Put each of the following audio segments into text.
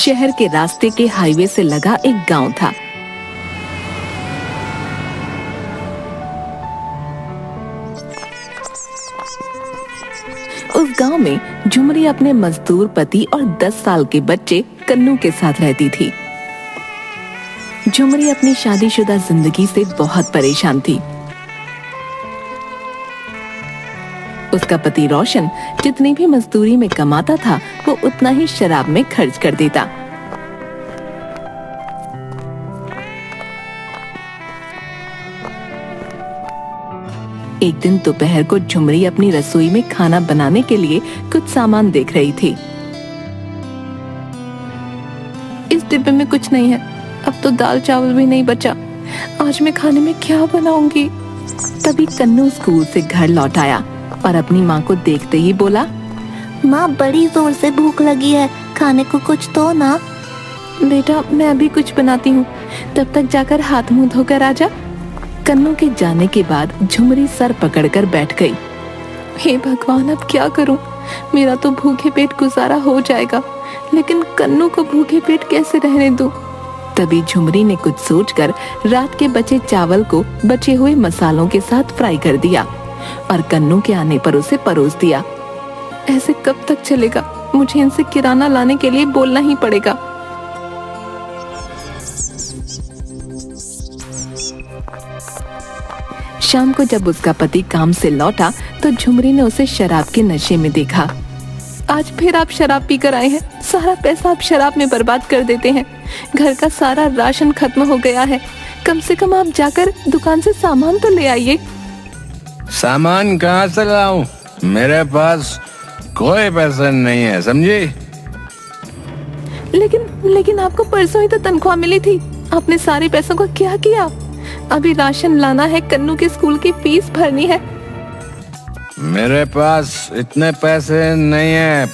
शहर के रास्ते के हाईवे से लगा एक गांव था। उस गांव में झुमरी अपने मजदूर पति और 10 साल के बच्चे कन्नू के साथ रहती थी। झुमरी अपनी शादीशुदा जिंदगी से बहुत परेशान थी। उसका पति रोशन जितनी भी मजदूरी में कमाता था वो उतना ही शराब में खर्च कर देता। एक दिन दोपहर को झुमरी अपनी रसोई में खाना बनाने के लिए कुछ सामान देख रही थी। इस डिब्बे में कुछ नहीं है, अब तो दाल चावल भी नहीं बचा। आज मैं खाने में क्या बनाऊंगी? तभी कन्नू स्कूल से घर लौट आया और अपनी माँ को देखते ही बोला, माँ बड़ी जोर से भूख लगी है, खाने को कुछ तो ना। बेटा मैं अभी कुछ बनाती हूँ, तब तक जाकर हाथ मुंह धोकर आ जा। कन्नू के जाने के बाद झुमरी सर पकड़कर बैठ गई। हे भगवान, अब क्या करूं? मेरा तो भूखे पेट गुजारा हो जाएगा, लेकिन कन्नू को भूखे पेट कैसे रहने दूं? तभी झुमरी ने कुछ सोचकर रात के बचे चावल को बचे हुए मसालों के साथ फ्राई कर दिया और कन्नू के आने पर उसे परोस दिया। ऐसे कब तक चलेगा? मुझे इनसे किराना लाने के लिए बोलना ही पड़ेगा। शाम को जब उसका पति काम से लौटा तो झुमरी ने उसे शराब के नशे में देखा। आज फिर आप शराब पीकर आए हैं। सारा पैसा आप शराब में बर्बाद कर देते हैं। घर का सारा राशन खत्म हो गया है। कम से कम आप जाकर दुकान से सामान तो ले आइए। सामान कहाँ से लाऊं? मेरे पास कोई पैसा नहीं है, समझी? लेकिन आपको परसों ही तो तनख्वाह मिली थी। आपने सारे पैसों का क्या किया? अभी राशन लाना है, कन्नू के स्कूल की फीस भरनी है। मेरे पास इतने पैसे नहीं है।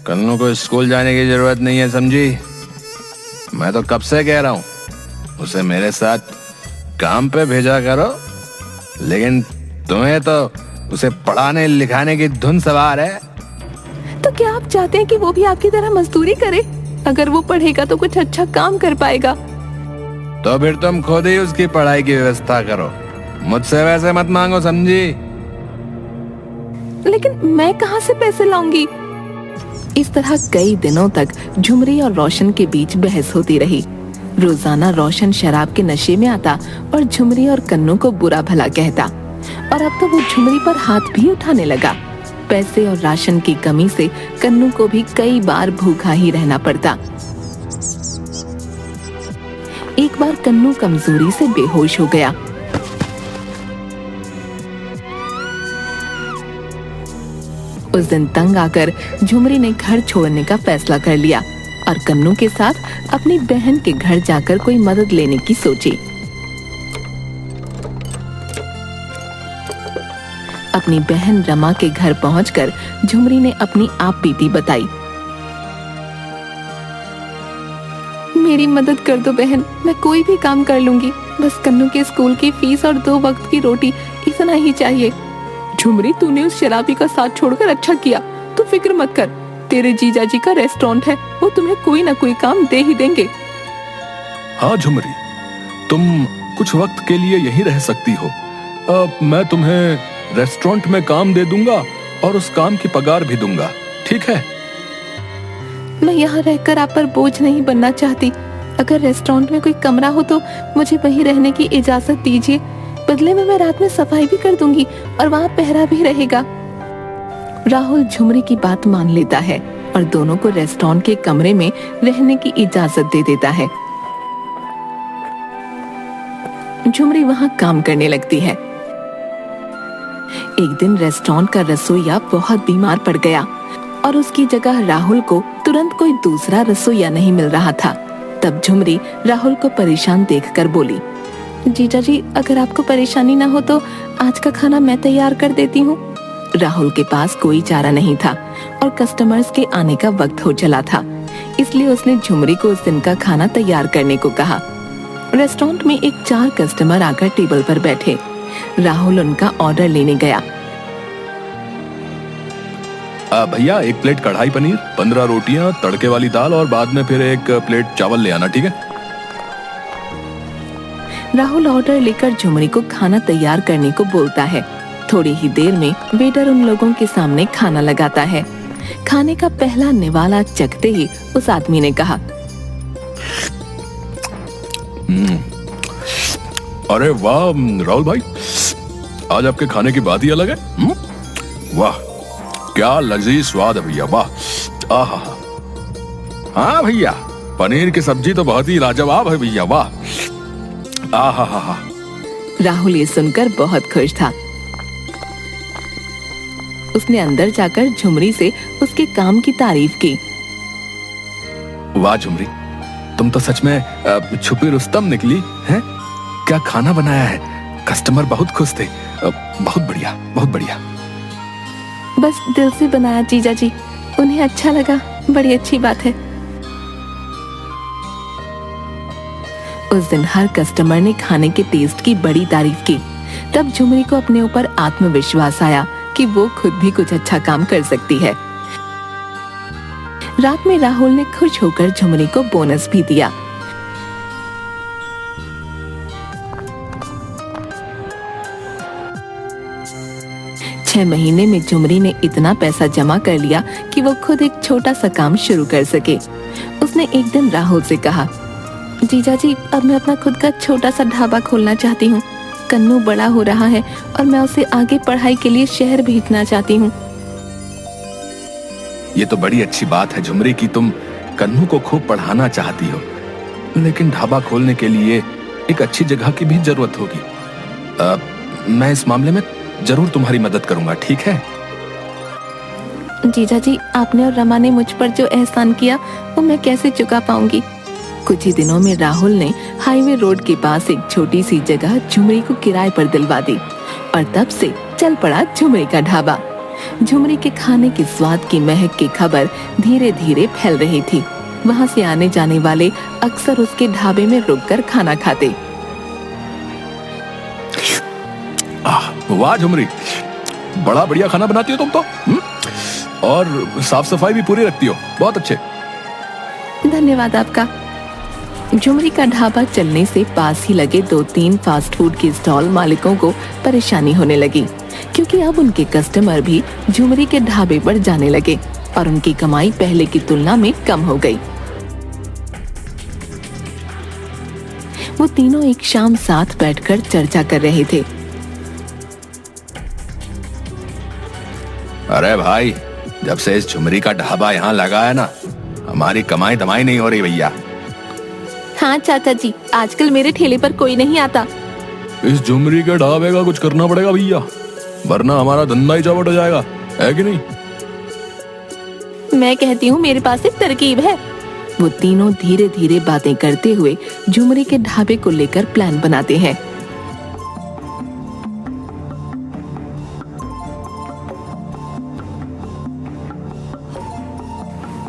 कन्नू को स्कूल जाने की जरूरत नहीं है, समझी? मैं तो कब से कह रहा हूँ उसे मेरे साथ काम पे भेजा करो, लेकिन तुम्हें तो उसे पढ़ाने लिखाने की धुन सवार है। तो क्या आप चाहते हैं कि वो भी आपकी तरह मजदूरी करे? अगर वो पढ़ेगा तो कुछ अच्छा काम कर पाएगा। तो फिर तुम खुद ही उसकी पढ़ाई की व्यवस्था करो, मुझसे वैसे मत मांगो, समझी? लेकिन मैं कहाँ से पैसे लाऊंगी? इस तरह कई दिनों तक झुमरी और रोशन के बीच बहस होती रही। रोजाना रोशन शराब के नशे में आता और झुमरी और कन्नू को बुरा भला कहता, और अब तो वो झुमरी पर हाथ भी उठाने लगा। पैसे और राशन की कमी से कन्नू को भी कई बार भूखा ही रहना पड़ता। एक बार कन्नू कमजोरी से बेहोश हो गया। उस दिन तंग आकर झुमरी ने घर छोड़ने का फैसला कर लिया और कन्नू के साथ अपनी बहन के घर जाकर कोई मदद लेने की सोची। अपनी बहन रमा के घर पहुंचकर झुमरी ने अपनी आप बीती बताई। मेरी मदद कर दो बहन, मैं कोई भी काम कर लूंगी, बस कन्नू के स्कूल की फीस और 2 वक्त की रोटी, इतना ही चाहिए। झुमरी, तूने उस शराबी का साथ छोड़कर अच्छा किया। तू फिक्र मत कर, तेरे जीजा जी का रेस्टोरेंट है, वो तुम्हें कोई ना कोई काम दे ही देंगे। हाँ झुमरी, तुम कुछ वक्त के लिए यहीं रह सकती हो। मैं तुम्हें रेस्टोरेंट में काम दे दूंगा और उस काम की पगार भी दूंगा, ठीक है? मैं यहाँ रहकर आप पर बोझ नहीं बनना चाहती। अगर रेस्टोरेंट में कोई कमरा हो तो मुझे वहीं रहने की इजाजत दीजिए। बदले में मैं रात में सफाई भी कर दूंगी और वहाँ पहरा भी रहेगा। राहुल झुमरी की बात मान लेता है और दोनों को रेस्टोरेंट के कमरे में रहने की इजाजत दे देता है। झुमरी वहाँ काम करने लगती है। एक दिन रेस्टोरेंट का रसोइया बहुत बीमार पड़ गया और उसकी जगह राहुल को तुरंत कोई दूसरा रसोइया नहीं मिल रहा था। तब झुमरी राहुल को परेशान देखकर बोली, जीजा जी, अगर आपको परेशानी ना हो तो आज का खाना मैं तैयार कर देती हूँ। राहुल के पास कोई चारा नहीं था और कस्टमर्स के आने का वक्त हो चला था, इसलिए उसने झुमरी को उस दिन का खाना तैयार करने को कहा। रेस्टोरेंट में एक 4 कस्टमर आकर टेबल पर बैठे। राहुल उनका ऑर्डर लेने गया। भैया 1 प्लेट कढ़ाई पनीर, 15 रोटियां, तड़के वाली दाल और बाद में फिर 1 प्लेट चावल ले आना, ठीक है? राहुल ऑर्डर लेकर झुमरी को खाना तैयार करने को बोलता है। थोड़ी ही देर में वेटर उन लोगों के सामने खाना लगाता है। खाने का पहला निवाला चखते ही उस आदमी ने कहा, अरे वाह राहुल भाई, आज आपके खाने की बात ही अलग है। वाह, क्या लजीज स्वाद है भैया, वाह। आहा, हाँ भैया, पनीर की सब्जी तो बहुत ही लाजवाब है भैया, वाह। आहा हा हा। राहुल ये सुनकर बहुत खुश था। उसने अंदर जाकर झुमरी से उसके काम की तारीफ की। वाह झुमरी, तुम तो सच में छुपी रुस्तम निकली हैं? क्या खाना बनाया है, कस्टमर बहुत खुश थे। बहुत बढ़िया, बहुत बढ़िया। बस दिल से बनाया जीजा जी, उन्हें अच्छा लगा, बड़ी अच्छी बात है। उस दिन हर कस्टमर ने खाने के टेस्ट की बड़ी तारीफ की। तब झुमरी को अपने ऊपर आत्मविश्वास आया कि वो खुद भी कुछ अच्छा काम कर सकती है। रात में राहुल ने खुश होकर झुमरी को बोनस भी दिया। छह महीने में झुमरी ने इतना पैसा जमा कर लिया कि वो खुद एक छोटा सा काम शुरू कर सके। उसने एक दिन राहुल से कहा, जीजा जी, अब मैं अपना खुद का छोटा सा ढाबा खोलना चाहती हूँ। कन्नू बड़ा हो रहा है और मैं उसे आगे पढ़ाई के लिए शहर भेजना चाहती हूँ। ये तो बड़ी अच्छी बात है झुमरी कि तुम कन्नू को खूब पढ़ाना चाहती हो, लेकिन ढाबा खोलने के लिए एक अच्छी जगह की भी जरूरत होगी। मैं इस मामले में जरूर तुम्हारी मदद करूंगा, ठीक है? जीजा जी, आपने और रमा ने मुझ पर जो एहसान किया वो मैं कैसे चुका पाऊंगी। कुछ ही दिनों में राहुल ने हाईवे रोड के पास एक छोटी सी जगह झुमरी को किराए पर दिलवा दी और तब से चल पड़ा झुमरी का ढाबा। झुमरी के खाने के स्वाद की महक की खबर धीरे धीरे फैल रही थी। वहां से आने जाने वाले अक्सर उसके ढाबे में रुककर खाना खाते। वाह झुमरी, बड़ा बढ़िया खाना बनाती हो तुम तो। और साफ सफाई भी पूरी रखती हो, बहुत अच्छे। धन्यवाद आपका। झुमरी का ढाबा चलने से पास ही लगे 2-3 फास्ट फूड के स्टॉल मालिकों को परेशानी होने लगी, क्योंकि अब उनके कस्टमर भी झुमरी के ढाबे पर जाने लगे और उनकी कमाई पहले की तुलना में कम हो गई। वो तीनों एक शाम साथ बैठकर चर्चा कर रहे थे। अरे भाई, जब से इस झुमरी का ढाबा यहाँ लगा है ना, हमारी कमाई दमाई नहीं हो रही भैया। हाँ चाचा जी, आजकल मेरे ठेले पर कोई नहीं आता। इस झुमरी के ढाबे का कुछ करना पड़ेगा भैया, वरना हमारा धंधा ही चौपट हो जाएगा, है कि नहीं? मैं कहती हूँ मेरे पास एक तरकीब है। वो तीनों धीरे धीरे बातें करते हुए झुमरी के ढाबे को लेकर प्लान बनाते हैं।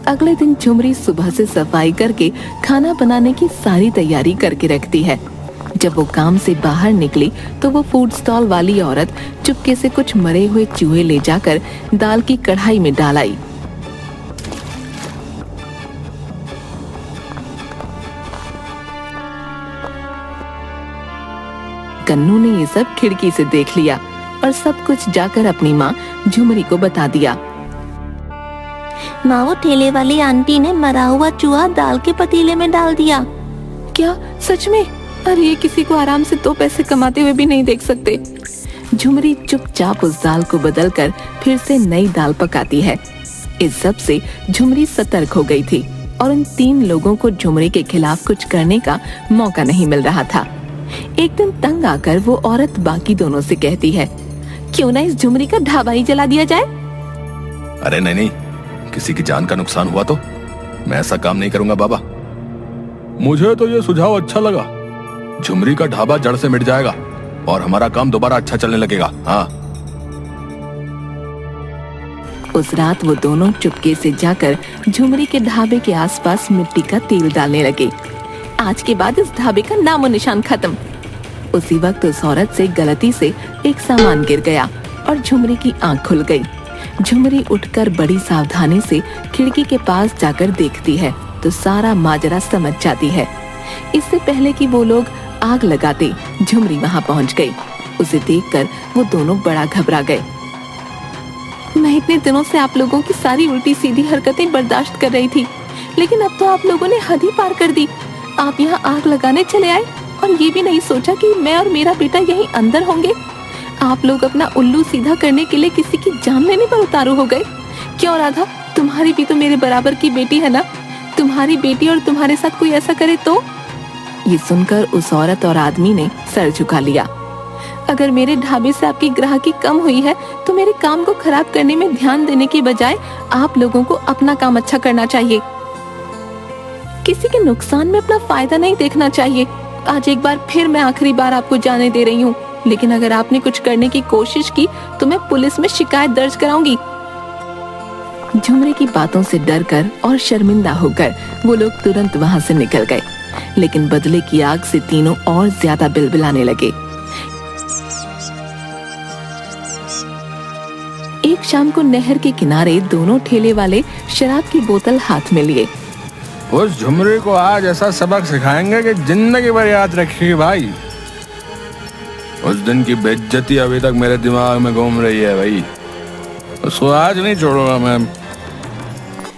अगले दिन झुमरी सुबह से सफाई करके खाना बनाने की सारी तैयारी करके रखती है। जब वो काम से बाहर निकली तो वो फूड स्टॉल वाली औरत चुपके से कुछ मरे हुए चूहे ले जाकर दाल की कढ़ाई में डाल आई। कन्नू ने ये सब खिड़की से देख लिया और सब कुछ जाकर अपनी माँ झुमरी को बता दिया। माँ, वो ठेले वाली आंटी ने मरा हुआ चूहा दाल के पतीले में डाल दिया। क्या सच में? अरे ये किसी को आराम से 2 पैसे कमाते हुए भी नहीं देख सकते। झुमरी चुपचाप उस दाल को बदलकर फिर से नई दाल पकाती है। इस सब से झुमरी सतर्क हो गई थी और उन 3 लोगों को झुमरी के खिलाफ कुछ करने का मौका नहीं मिल रहा था। एक दिन तंग आकर वो औरत बाकी दोनों से कहती है, क्यों ना इस झुमरी का ढाबा ही जला दिया जाए? अरे नहीं, किसी की जान का नुकसान हुआ तो मैं ऐसा काम नहीं करूंगा बाबा। मुझे तो ये सुझाव अच्छा लगा। झुमरी का ढाबा जड़ से मिट जाएगा और हमारा काम दोबारा अच्छा चलने लगेगा। हाँ। उस रात वो दोनों चुपके से जाकर झुमरी के ढाबे के आसपास मिट्टी का तेल डालने लगे। आज के बाद इस ढाबे का नामो निशान खत्म। उसी वक्त उस औरत से गलती से एक सामान गिर गया और झुमरी की आंख खुल गई। झुमरी उठकर बड़ी सावधानी से खिड़की के पास जाकर देखती है तो सारा माजरा समझ जाती है। इससे पहले कि वो लोग आग लगाते झुमरी वहां पहुंच गई। उसे देखकर वो दोनों बड़ा घबरा गए। मैं इतने दिनों से आप लोगों की सारी उल्टी सीधी हरकतें बर्दाश्त कर रही थी, लेकिन अब तो आप लोगों ने हद ही पार कर दी। आप यहाँ आग लगाने चले आए और ये भी नहीं सोचा कि मैं और मेरा बेटा यहीं अंदर होंगे। आप लोग अपना उल्लू सीधा करने के लिए किसी की जान लेने पर उतारू हो गए। क्यों राधा, तुम्हारी भी तो मेरे बराबर की बेटी है ना। तुम्हारी बेटी और तुम्हारे साथ कोई ऐसा करे तो? ये सुनकर उस औरत और आदमी ने सर झुका लिया। अगर मेरे ढाबे से आपकी ग्राहकी कम हुई है तो मेरे काम को खराब करने में ध्यान देने के बजाय आप लोगों को अपना काम अच्छा करना चाहिए। किसी के नुकसान में अपना फायदा नहीं देखना चाहिए। आज एक बार फिर मैं आखिरी बार आपको जाने दे रही हूँ, लेकिन अगर आपने कुछ करने की कोशिश की तो मैं पुलिस में शिकायत दर्ज कराऊंगी। झुमरी की बातों से डरकर और शर्मिंदा होकर वो लोग तुरंत वहां से निकल गए, लेकिन बदले की आग से तीनों और ज्यादा बिलबिलाने लगे। एक शाम को नहर के किनारे दोनों ठेले वाले शराब की बोतल हाथ में लिए। उस झुमरी को आज ऐसा सबक सिखाएंगे कि जिंदगी भर याद रखेगी भाई। उस दिन की बेइज्जती अभी तक मेरे दिमाग में घूम रही है भाई। उसको आज नहीं छोड़ूंगा मैं।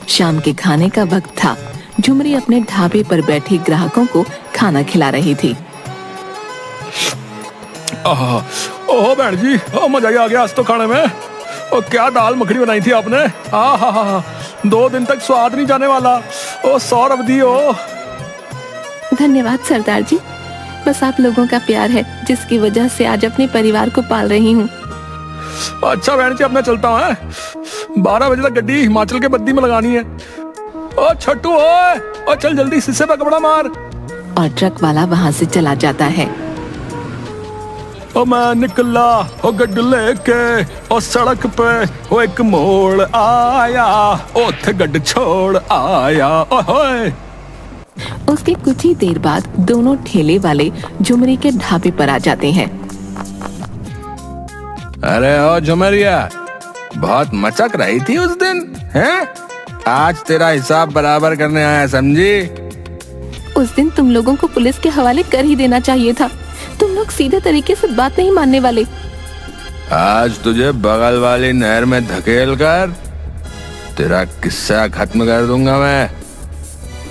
शाम के खाने का वक्त था। झुमरी अपने ढाबे पर बैठे ग्राहकों को खाना खिला रही थी। ओह बहन जी, मजा ही आ गया आज तो खाने में। और क्या दाल मखनी बनाई थी आपने। आहा, 2 दिन तक स्वाद नहीं जाने वाला। ओ सौरभ दी ओ। धन्यवाद सरदार जी, बस आप लोगों का प्यार है जिसकी वजह से आज अपने परिवार को पाल रही हूँ। अच्छा बहन जी, अब मैं चलता हूँ। 12 बजे तक गड्डी हिमाचल के बद्दी में लगानी है। ओ छट्टू ओए, ओ चल जल्दी शीशे पे कपड़ा मार। और ट्रक वाला वहाँ से चला जाता है। ओ मैं निकला ओ गड्डी लेके, ओ सड़क पे ओ एक मोड़ आया, ओथे गड्डी छोड़ आया। ओए उसके कुछ ही देर बाद दोनों ठेले वाले झुमरी के ढाबे पर आ जाते हैं। अरे ओ झुमरिया, बहुत मचक रही थी उस दिन, हैं? आज तेरा हिसाब बराबर करने आया, समझी? उस दिन तुम लोगों को पुलिस के हवाले कर ही देना चाहिए था। तुम लोग सीधे तरीके से बात नहीं मानने वाले। आज तुझे बगल वाली नहर में धकेल कर तेरा किस्सा खत्म कर दूंगा मैं।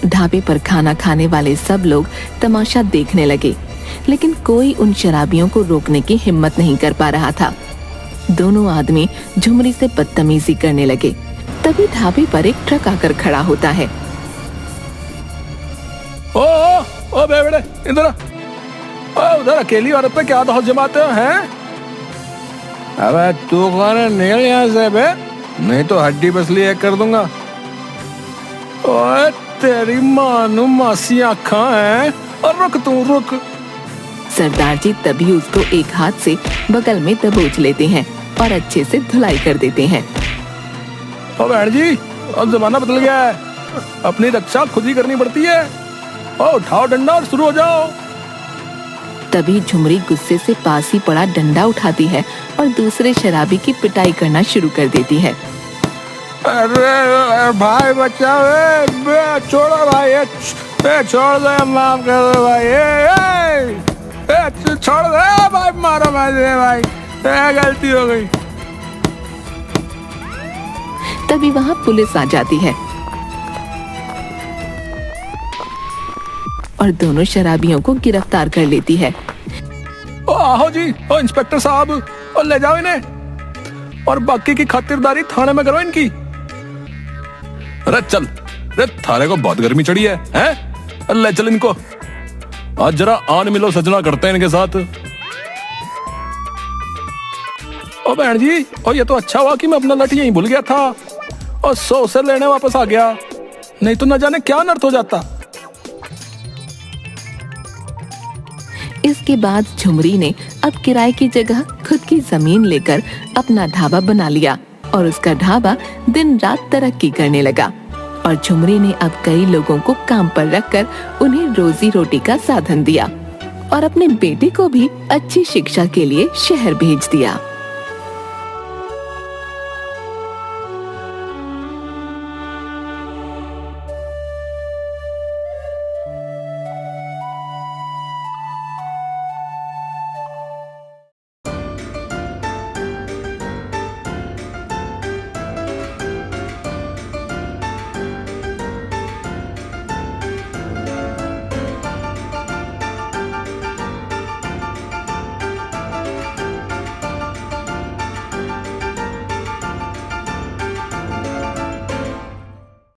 ढाबे पर खाना खाने वाले सब लोग तमाशा देखने लगे, लेकिन कोई उन शराबियों को रोकने की हिम्मत नहीं कर पा रहा था। दोनों आदमी झुमरी से बदतमीजी करने लगे। तभी ढाबे पर एक ट्रक आकर खड़ा होता है। ओ बेवड़े, इधर उधर अकेली औरत पे क्या दौड़ जमाते हो हैं? अबे तू कौन है? निकल यहाँ से बे, नहीं तो हड्डी पसली एक कर दूंगा। ओए तेरी मानू मासी आँखां हैं। और रुक तू रुक। सरदार जी तभी उसको एक हाथ से बगल में दबोच लेते हैं और अच्छे से धुलाई कर देते हैं। ओ बहन जी, अब जमाना बदल गया है, अपनी रक्षा खुद ही करनी पड़ती है। ओ उठाओ डंडा और शुरू हो जाओ। तभी झुमरी गुस्से से पास ही पड़ा डंडा उठाती है और दूसरे शराबी की पिटाई करना शुरू कर देती है। अरे भाई बचाओ, छोड़ो भाई, छोड़ दो, माफ कर दो भाई, छोड़ दो भाई, मारो भाई, गलती हो गई। तभी वहाँ पुलिस आ जाती है और दोनों शराबियों को गिरफ्तार कर लेती है। ओ आओ जी, ओ इंस्पेक्टर साहब, ओ ले जाओ इन्हें और बाकी की खातिरदारी थाने में करो इनकी। अरे चल, अरे थाने को बहुत गर्मी चढ़ी है, हैं? ले चल इनको, आज जरा आन मिलो सजना करते हैं इनके साथ। ओ बहन जी, ओ ये तो अच्छा हुआ कि मैं अपना लठ यहीं भूल गया था और 100 से लेने वापस आ गया, नहीं तो न जाने क्या अनर्थ हो जाता। इसके बाद झुमरी ने अब किराए की जगह खुद की जमीन लेकर अपना ढाबा बना लिया और उसका ढाबा दिन रात तरक्की करने लगा। और झुमरी ने अब कई लोगों को काम पर रखकर उन्हें रोजी रोटी का साधन दिया और अपने बेटे को भी अच्छी शिक्षा के लिए शहर भेज दिया।